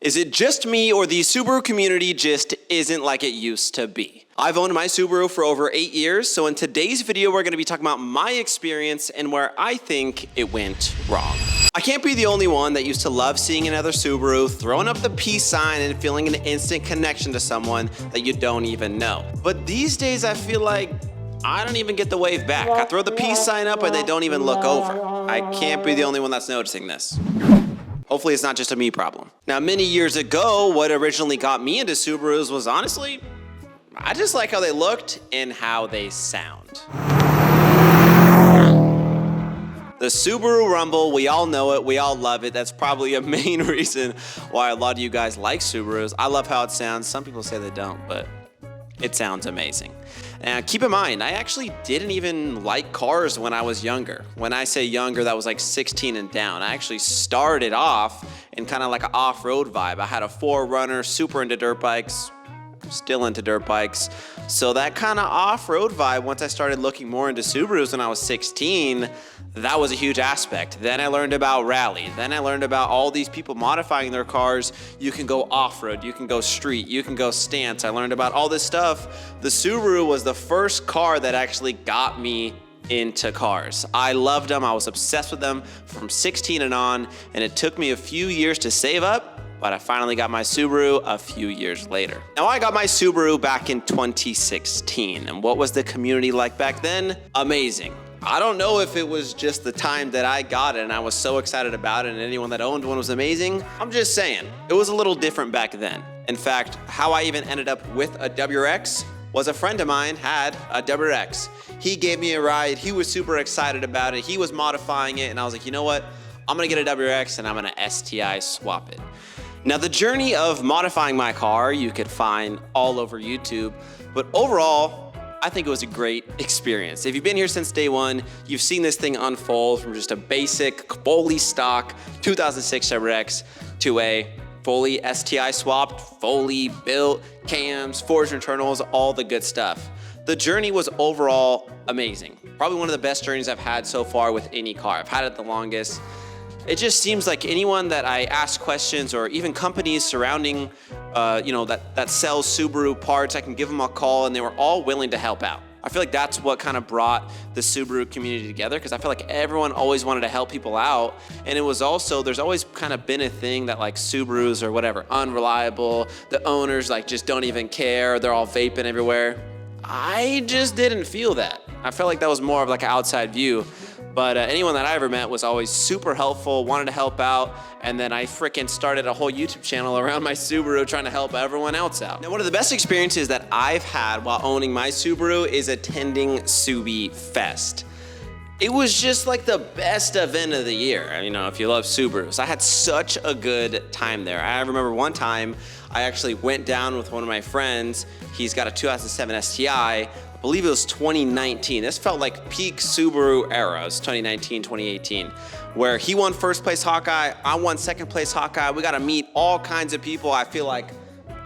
Is it just me, or the Subaru community just isn't like it used to be? I've owned my Subaru for over 8 years, so in today's video, we're gonna be talking about my experience and where I think it went wrong. I can't be the only one that used to love seeing another Subaru, throwing up the peace sign and feeling an instant connection to someone that you don't even know. But these days, I feel like I don't even get the wave back. I throw the peace sign up and they don't even look over. I can't be the only one that's noticing this. Hopefully it's not just a me problem. Now, many years ago, what originally got me into Subarus was honestly, I just like how they looked and how they sound. The Subaru Rumble, we all know it, we all love it. That's probably a main reason why a lot of you guys like Subarus. I love how it sounds. Some people say they don't, but it sounds amazing. And keep in mind, I actually didn't even like cars when I was younger. When I say younger, that was like 16 and down. I actually started off in kind of like an off-road vibe. I had a 4Runner, super into dirt bikes, still into dirt bikes. So that kind of off-road vibe, once I started looking more into Subarus when I was 16, that was a huge aspect. Then I learned about rally. Then I learned about all these people modifying their cars. You can go off-road, you can go street, you can go stance. I learned about all this stuff. The Subaru was the first car that actually got me into cars. I loved them, I was obsessed with them from 16 and on, and it took me a few years to save up, but I finally got my Subaru a few years later. Now, I got my Subaru back in 2016, and what was the community like back then? Amazing. I don't know if it was just the time that I got it and I was so excited about it and anyone that owned one was amazing. I'm just saying, it was a little different back then. In fact, how I even ended up with a WRX was a friend of mine had a WRX. He gave me a ride, he was super excited about it, he was modifying it, and I was like, you know what? I'm gonna get a WRX and I'm gonna STI swap it. Now, the journey of modifying my car, you could find all over YouTube, but overall, I think it was a great experience. If you've been here since day one, you've seen this thing unfold from just a basic, fully stock 2006 WRX to a fully STI swapped, fully built, cams, forged internals, all the good stuff. The journey was overall amazing. Probably one of the best journeys I've had so far with any car. I've had it the longest. It just seems like anyone that I ask questions, or even companies surrounding, that sells Subaru parts, I can give them a call and they were all willing to help out. I feel like that's what kind of brought the Subaru community together, because I feel like everyone always wanted to help people out. And it was also, there's always kind of been a thing that like Subarus or whatever, unreliable, the owners like just don't even care, they're all vaping everywhere. I just didn't feel that. I felt like that was more of like an outside view. But anyone that I ever met was always super helpful, wanted to help out, and then I freaking started a whole YouTube channel around my Subaru trying to help everyone else out. Now, one of the best experiences that I've had while owning my Subaru is attending Subi Fest. It was just like the best event of the year, if you love Subarus. I had such a good time there. I remember one time I actually went down with one of my friends. He's got a 2007 STI. I believe it was 2019. This felt like peak Subaru era. It was 2019, 2018, where he won first place Hawkeye, I won second place Hawkeye. We got to meet all kinds of people. I feel like,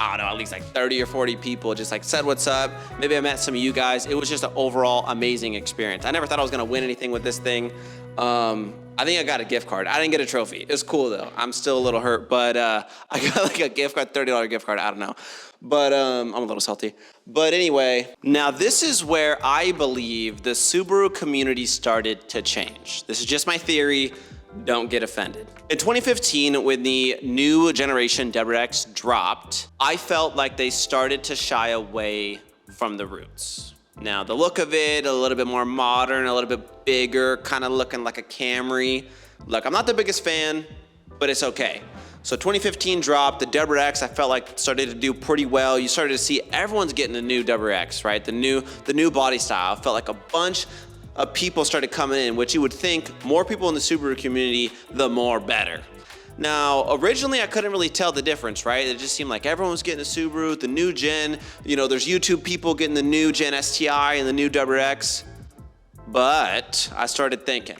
I don't know, at least like 30 or 40 people just like said what's up. Maybe I met some of you guys. It was just an overall amazing experience. I never thought I was gonna win anything with this thing. I think I got a gift card. I didn't get a trophy. It was cool though. I'm still a little hurt, but I got like a gift card, $30 gift card, I don't know. But I'm a little salty. But anyway, now this is where I believe the Subaru community started to change. This is just my theory, don't get offended. In 2015, when the new generation WRX dropped, I felt like they started to shy away from the roots. Now, the look of it, a little bit more modern, a little bit bigger, kind of looking like a Camry. Look, I'm not the biggest fan, but it's okay. So 2015 dropped, the WRX I felt like started to do pretty well. You started to see everyone's getting the new WRX, right? The new body style. I felt like a bunch of people started coming in, which you would think more people in the Subaru community, the more better. Now, originally I couldn't really tell the difference, right? It just seemed like everyone was getting a Subaru, the new gen, there's YouTube people getting the new gen STI and the new WRX. But I started thinking,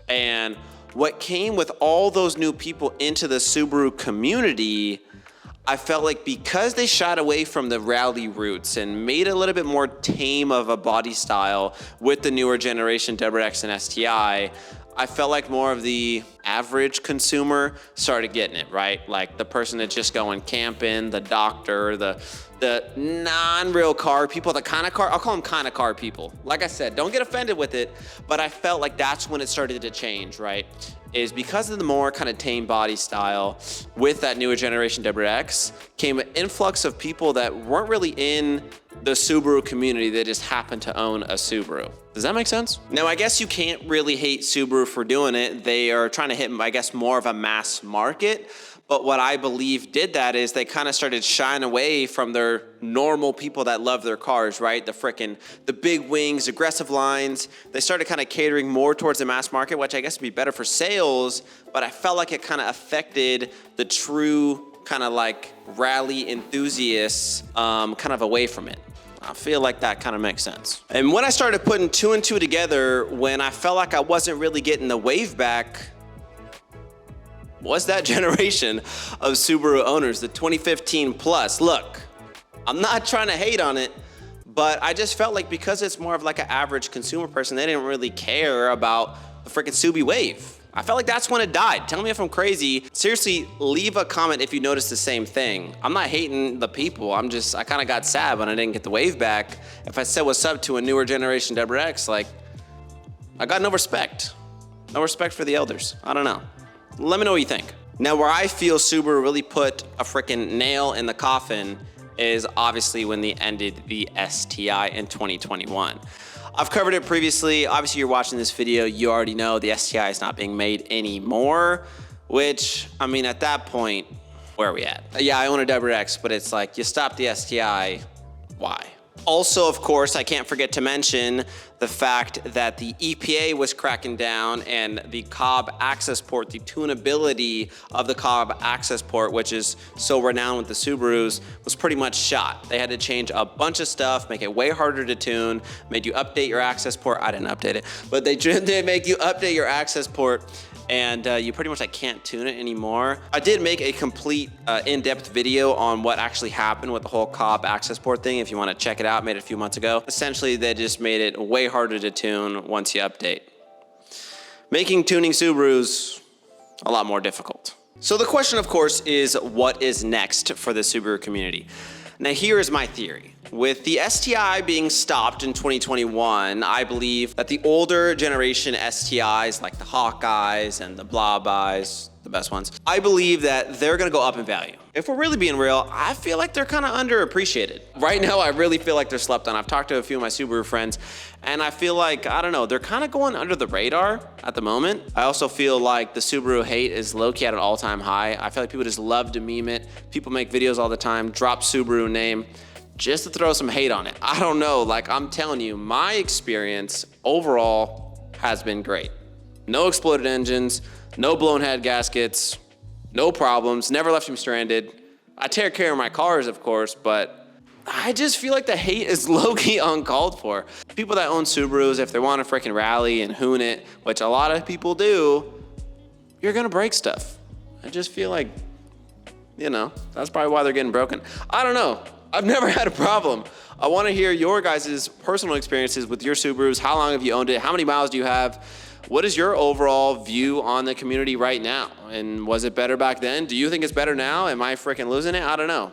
and what came with all those new people into the Subaru community, I felt like because they shied away from the rally roots and made a little bit more tame of a body style with the newer generation WRX and STI, I felt like more of the average consumer started getting it, right? Like the person that's just going camping, the doctor, the non-real car people, the kind of car, I'll call them kind of car people. Like I said, don't get offended with it, but I felt like that's when it started to change, right? Is because of the more kind of tame body style with that newer generation WRX came an influx of people that weren't really in the Subaru community, that just happened to own a Subaru. Does that make sense? Now, I guess you can't really hate Subaru for doing it. They are trying to hit, I guess, more of a mass market. But what I believe did that is they kind of started shying away from their normal people that love their cars, right? The big wings, aggressive lines. They started kind of catering more towards the mass market, which I guess would be better for sales. But I felt like it kind of affected the true kind of like rally enthusiasts kind of away from it. I feel like that kind of makes sense. And when I started putting two and two together, when I felt like I wasn't really getting the wave back, was that generation of Subaru owners, the 2015 plus. Look, I'm not trying to hate on it, but I just felt like because it's more of like an average consumer person, they didn't really care about the freaking Subi wave. I felt like that's when it died. Tell me if I'm crazy. Seriously, leave a comment if you notice the same thing. I'm not hating the people. I kind of got sad when I didn't get the wave back. If I said what's up to a newer generation WRX, like, I got no respect. No respect for the elders. I don't know. Let me know what you think. Now, where I feel Subaru really put a freaking nail in the coffin is obviously when they ended the STI in 2021. I've covered it previously. Obviously, you're watching this video, you already know the STI is not being made anymore, which, I mean, at that point, where are we at? Yeah, I own a WRX, but it's like, you stop the STI, why? Also, of course, I can't forget to mention the fact that the EPA was cracking down and the Cobb access port, the tunability of the Cobb access port, which is so renowned with the Subarus, was pretty much shot. They had to change a bunch of stuff, make it way harder to tune, made you update your access port. I didn't update it, but they make you update your access port, and you pretty much can't tune it anymore. I did make a complete in-depth video on what actually happened with the whole Cobb access port thing. If you want to check it out, made it a few months ago. Essentially, they just made it way harder to tune once you update, making tuning Subarus a lot more difficult. So the question, of course, is what is next for the Subaru community? Now, here is my theory. With the STI being stopped in 2021, I believe that the older generation STIs, like the Hawkeyes and the Blobeyes, the best ones, I believe that they're gonna go up in value. If we're really being real, I feel like they're kind of underappreciated. Right now, I really feel like they're slept on. I've talked to a few of my Subaru friends, and I feel like, I don't know, they're kind of going under the radar at the moment. I also feel like the Subaru hate is low-key at an all-time high. I feel like people just love to meme it. People make videos all the time, drop Subaru name, just to throw some hate on it. I don't know, like I'm telling you, my experience overall has been great. No exploded engines, no blown head gaskets, no problems, never left me stranded. I take care of my cars, of course, but I just feel like the hate is low-key uncalled for. People that own Subarus, if they want to freaking rally and hoon it, which a lot of people do, you're gonna break stuff. I just feel like, you know, that's probably why they're getting broken. I don't know. I've never had a problem. I want to hear your guys' personal experiences with your Subarus. How long have you owned it? How many miles do you have? What is your overall view on the community right now? And was it better back then? Do you think it's better now? Am I freaking losing it? I don't know.